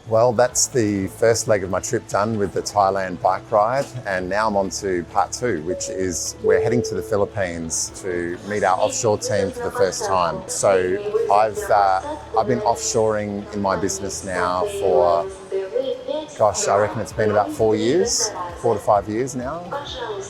Well, that's the first leg of my trip done with the Thailand bike ride, and now I'm on to part 2, which is we're heading to the Philippines to meet our offshore team for the first time. So I've been offshoring in my business now for, gosh, I reckon it's been about 4 to 5 years now,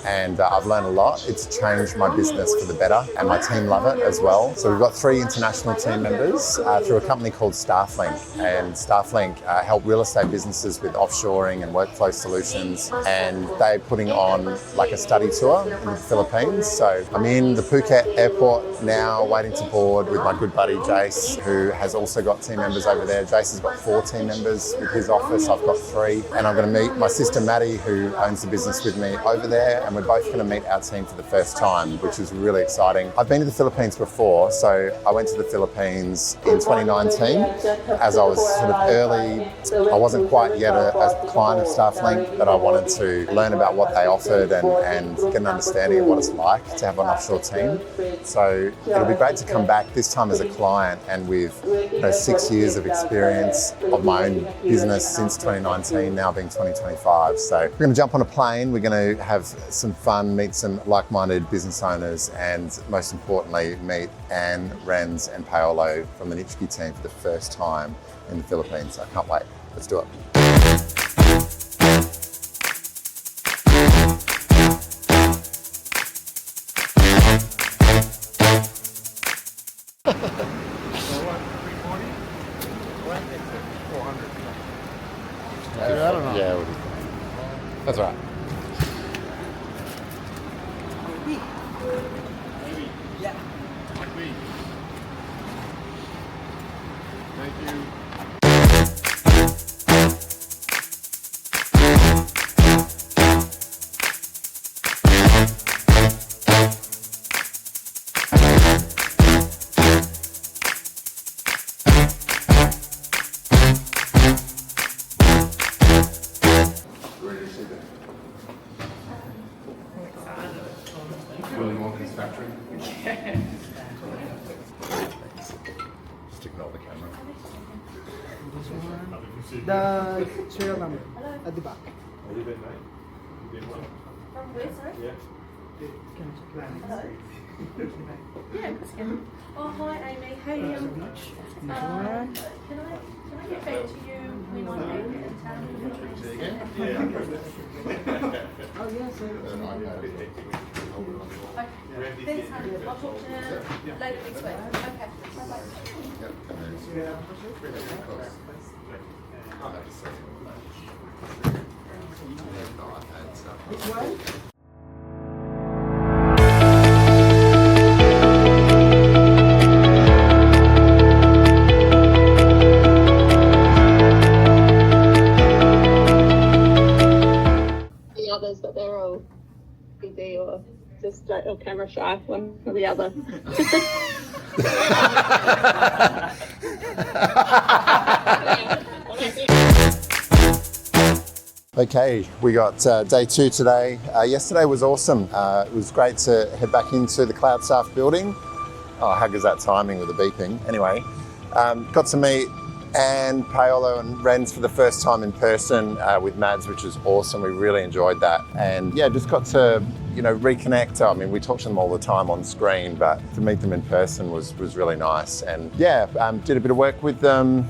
and I've learned a lot. It's changed my business for the better, and my team love it as well. So we've got 3 international team members through a company called Stafflink, and Stafflink help real estate businesses with offshoring and workflow solutions, and they're putting on like a study tour in the Philippines. So I'm in the Phuket airport now waiting to board with my good buddy Jace, who has also got team members over there. Jace has got 4 team members with his office, I've got 3, and I'm going to meet my sister Maddie, who owns the business with me over there, and we're both going to meet our team for the first time, which is really exciting. I've been to the Philippines before, so I went to the Philippines in 2019 as I was sort of early. I wasn't quite yet a client of Stafflink, but I wanted to learn about what they offered and get an understanding of what it's like to have an offshore team. So it'll be great to come back this time as a client and with 6 years of experience of my own business since 2019, now being 2025. So we're going to jump on a plane, we're going to have some fun, meet some like-minded business owners, and most importantly, meet Anne, Renz and Paolo from the Nitschke team for the first time in the Philippines. I can't wait. Let's do it. I don't know. Yeah, that's right. Thank you. Willy Wonka's factory. Sticking out the camera. The serial number at the back. From where, sorry? Hello. Yeah, oh, hi Amy. Hey, can I get back to you when I'm back in town? Say again? Oh yes, sir. Okay. Thanks, honey. I'll talk to you later next week. Okay. Bye-bye. Which one? The others, but they're all busy or just straight or camera shy, one or the other. Okay, we got day 2 today. Yesterday was awesome. It was great to head back into the Cloud Staff building. Oh, how good's that timing with the beeping? Anyway, got to meet Anne, Paolo and Renz for the first time in person with Mads, which was awesome. We really enjoyed that. And yeah, just got to, reconnect. I mean, we talk to them all the time on screen, but to meet them in person was really nice. And yeah, did a bit of work with them,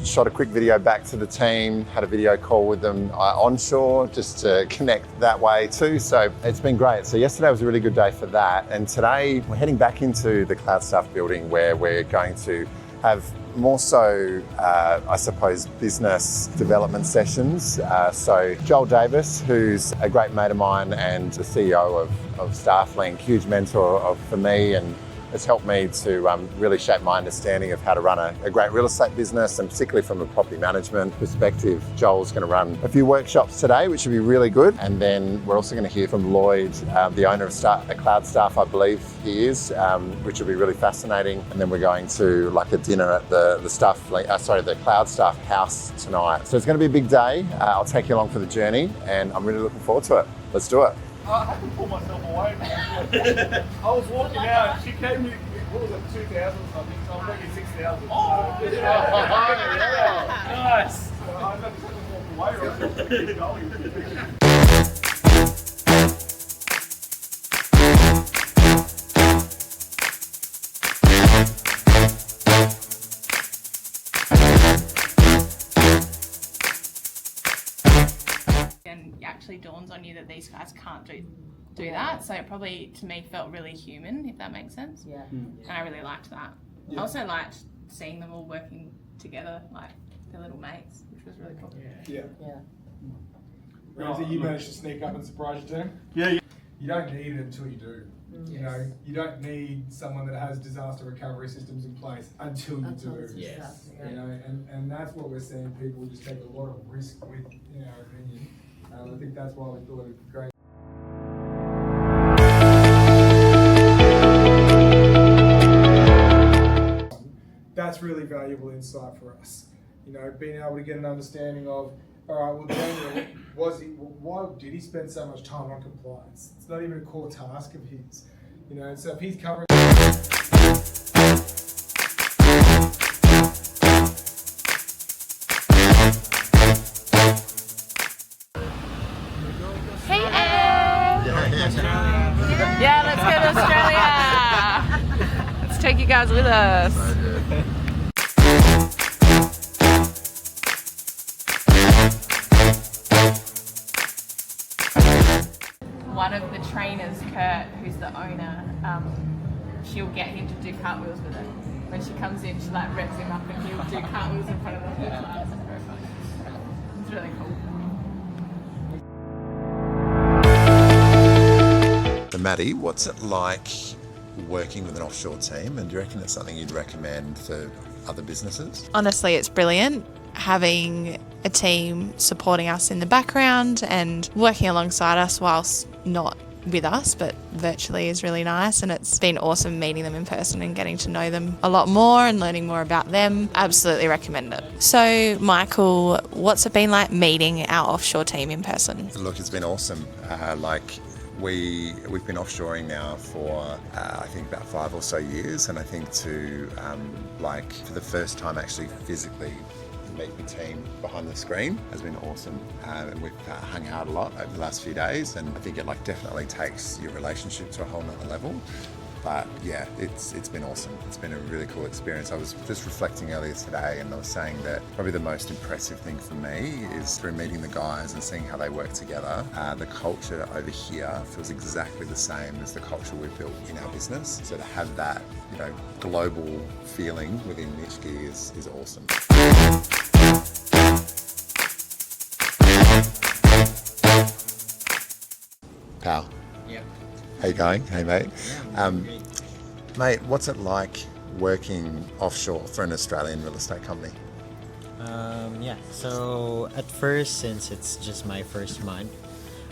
shot a quick video back to the team, had a video call with them onshore just to connect that way too. So it's been great. So yesterday was a really good day for that. And today we're heading back into the Cloud Staff building where we're going to have more so, I suppose, business development sessions. So Joel Davis, who's a great mate of mine and the CEO of Stafflink, huge mentor for me, and has helped me to really shape my understanding of how to run a great real estate business, and particularly from a property management perspective. Joel's going to run a few workshops today, which will be really good. And then we're also going to hear from Lloyd, the owner of Cloud Staff, I believe he is, which will be really fascinating. And then we're going to like a dinner at the Cloud Staff house tonight. So it's going to be a big day. I'll take you along for the journey, and I'm really looking forward to it. Let's do it. I had to pull myself away. I was walking out, she came with, what was it, 2,000 something, so I'm making 6,000. Oh, yeah. Nice. away or else we'll keep going. And it actually dawns on you that these guys can't do that. So it probably, to me, felt really human, if that makes sense. Yeah. And I really liked that. I also liked seeing them all working together, like their little mates, which was really cool. Yeah. Yeah. Ramsey, you managed to sneak up and surprise your team? Yeah. You don't need it until you do. You know, you don't need someone that has disaster recovery systems in place until you do. Yes. You know, and that's what we're seeing. People just take a lot of risk with, in our opinion. I think that's why we thought it was great. That's really valuable insight for us. You know, being able to get an understanding of, all right, well, Daniel, why did he spend so much time on compliance? It's not even a core task of his. You know, so if he's covering. Hey, Ed! Yeah, let's go to Australia! Let's take you guys with us. One of the trainers, Kurt, who's the owner, she'll get him to do cartwheels with her. When she comes in, she like revs him up and he'll do cartwheels in front of the whole class. It's very funny. It's really cool. So Maddie, what's it like working with an offshore team, and do you reckon it's something you'd recommend for other businesses? Honestly, it's brilliant having a team supporting us in the background and working alongside us whilst not with us but virtually is really nice, and it's been awesome meeting them in person and getting to know them a lot more and learning more about them. Absolutely recommend it. So Michael, what's it been like meeting our offshore team in person? Look, it's been awesome. We've been offshoring now for I think about 5 or so years, and I think to for the first time actually physically meet the team behind the screen has been awesome, and we've hung out a lot over the last few days, and I think it definitely takes your relationship to a whole nother level. But yeah, it's been awesome. It's been a really cool experience. I was just reflecting earlier today, and I was saying that probably the most impressive thing for me is through meeting the guys and seeing how they work together. The culture over here feels exactly the same as the culture we've built in our business. So to have that, global feeling within Nishki is awesome. Pal. Yeah. How you going? Hey, mate. Mate, what's it like working offshore for an Australian real estate company? So at first, since it's just my first month,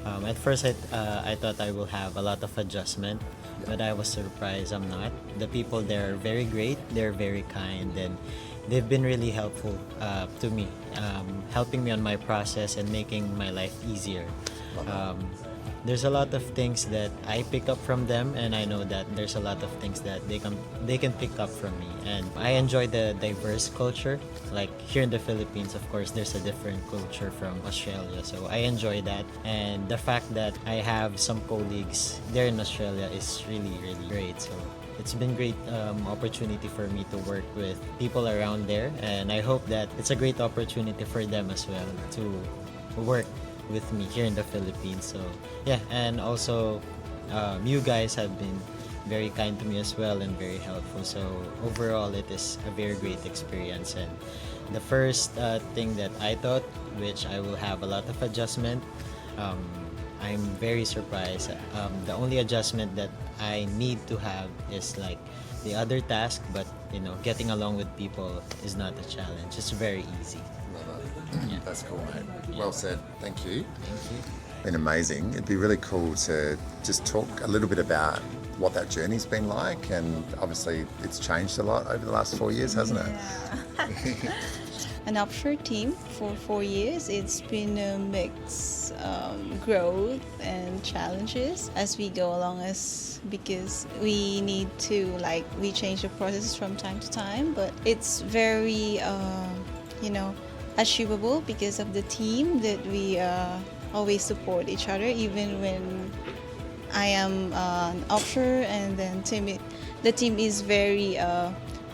at first I thought I will have a lot of adjustment, but I was surprised I'm not. The people there are very great, they're very kind, and they've been really helpful to me, helping me on my process and making my life easier. There's a lot of things that I pick up from them, and I know that there's a lot of things that they can pick up from me. And I enjoy the diverse culture. Like here in the Philippines, of course, there's a different culture from Australia, so I enjoy that. And the fact that I have some colleagues there in Australia is really, really great. So it's been great opportunity for me to work with people around there, and I hope that it's a great opportunity for them as well to work with me here in the Philippines. So yeah, and also you guys have been very kind to me as well and very helpful. So overall, it is a very great experience. And the first thing that I thought, which I will have a lot of adjustment, I'm very surprised. The only adjustment that I need to have is like the other task, but getting along with people is not a challenge. It's very easy. Yeah. That's cool, mate. Well said. Thank you. Thank you. Been amazing. It'd be really cool to just talk a little bit about what that journey's been like, and obviously it's changed a lot over the last 4 years, hasn't it? Yeah. An offshore team for 4 years. It's been a mix growth and challenges as we go along, because we need to we change the process from time to time, but it's very achievable because of the team that we always support each other, even when I am offshore, and then the team is very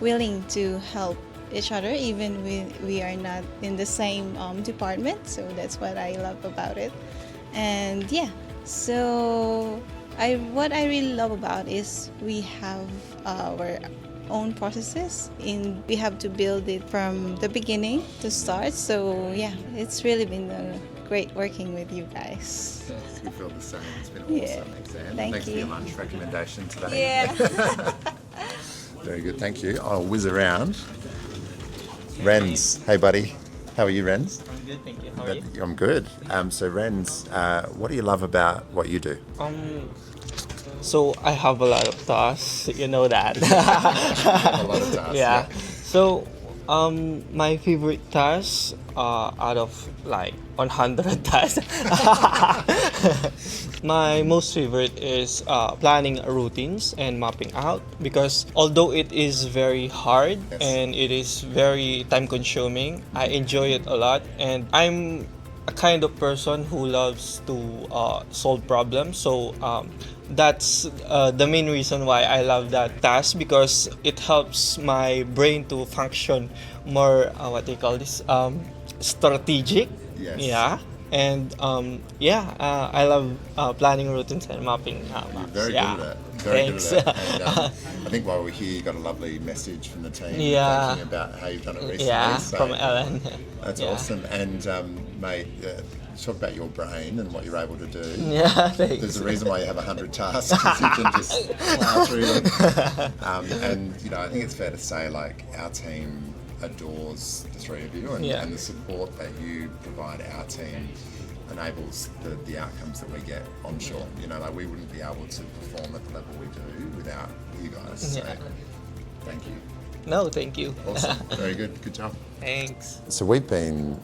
willing to help each other, even when we are not in the same department. So that's what I love about it. And yeah, so what I really love about is we have our own processes, we have to build it from the beginning to start. So yeah, it's really been great working with you guys. We feel the same. It's been Yeah. awesome. Thanks, Anne. Thank Thanks for you. your lunch recommendation today. Yeah. Very good, thank you. I'll whiz around. Renz, hey buddy. How are you, Renz? I'm good, thank you. How are you? I'm good. So Renz, what do you love about what you do? So I have a lot of tasks, you know that. A lot of tasks. Yeah. So my favorite task out of like 100 tasks. My most favorite is planning routines and mapping out, because although it is very hard and it is very time consuming, I enjoy it a lot, and I'm a kind of person who loves to solve problems. So that's the main reason why I love that task, because it helps my brain to function more, what they call this, strategic. Yes. Yeah. And I love planning routines and mapping maps. Very Yeah. good at it. Very Thanks. good at it. And, I think while we're here, you got a lovely message from the team Yeah. thinking about how you've done it recently. Yeah, So from Ellen. That's Yeah. awesome. And mate, talk about your brain and what you're able to do. Yeah, thanks. There's a reason why you have 100 tasks, because you can just plow through them. And you know, I think it's fair to say, like, our team adores the three of you, and, Yeah. and the support that you provide our team enables the outcomes that we get onshore. You know, like, we wouldn't be able to perform at the level we do without you guys. So Yeah. thank you. No, thank you. Awesome. Very good. Good job. Thanks. So we've been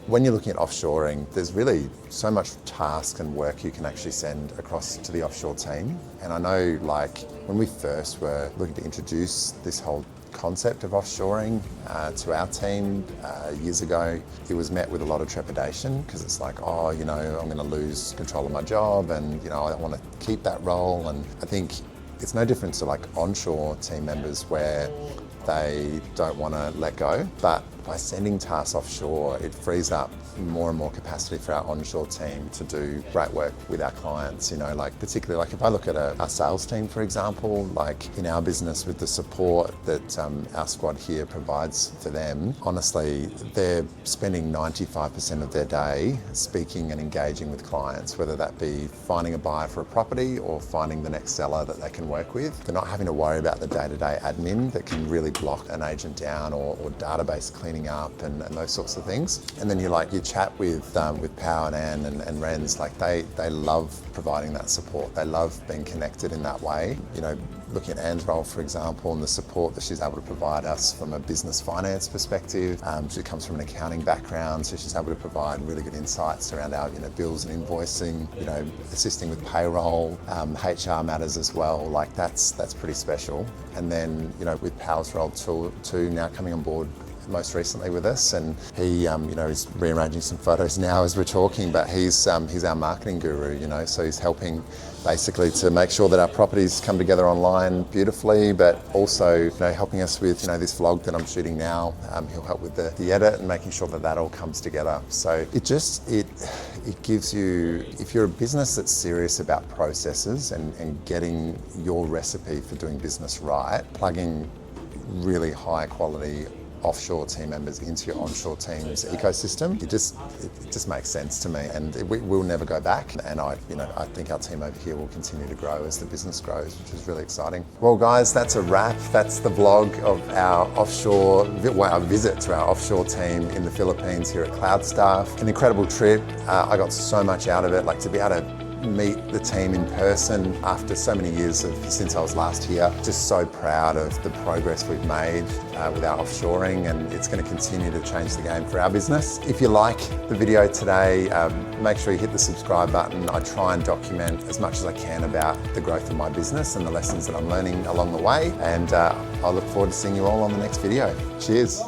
when you're looking at offshoring, there's really so much task and work you can actually send across to the offshore team. And I know, like, when we first were looking to introduce this whole concept of offshoring to our team years ago, it was met with a lot of trepidation, because it's like, oh, you know, I'm going to lose control of my job, and, you know, I want to keep that role. And I think it's no different to, like, onshore team members where they don't want to let go. But by sending tasks offshore, it frees up more and more capacity for our onshore team to do great work with our clients. You know, like, particularly, like, if I look at our sales team, for example, like in our business, with the support that our squad here provides for them, honestly, they're spending 95% of their day speaking and engaging with clients, whether that be finding a buyer for a property or finding the next seller that they can work with. They're not having to worry about the day-to-day admin that can really block an agent down, or database cleaning up and those sorts of things. And then you chat with Pao and Anne and Renz, like, they love providing that support. They love being connected in that way. You know, looking at Anne's role, for example, and the support that she's able to provide us from a business finance perspective. She comes from an accounting background, so she's able to provide really good insights around our, you know, bills and invoicing, you know, assisting with payroll, HR matters as well. Like, that's pretty special. And then, you know, with Pao's role too, now coming on board most recently with us, and he you know, is rearranging some photos now as we're talking, but he's our marketing guru, you know, so he's helping basically to make sure that our properties come together online beautifully, but also, you know, helping us with, you know, this vlog that I'm shooting now. He'll help with the edit and making sure that all comes together. So it gives you, if you're a business that's serious about processes and getting your recipe for doing business right, plugging really high quality offshore team members into your onshore team's ecosystem, it just makes sense to me, and we'll never go back. And I think our team over here will continue to grow as the business grows, which is really exciting. Well, guys, that's a wrap. That's the vlog of our our visit to our offshore team in the Philippines here at Cloudstaff. An incredible trip. I got so much out of it, like, to be able to meet the team in person after so many years since I was last here. Just so proud of the progress we've made with our offshoring, and it's going to continue to change the game for our business. If you like the video today, make sure you hit the subscribe button. I try and document as much as I can about the growth of my business and the lessons that I'm learning along the way, and I look forward to seeing you all on the next video. Cheers.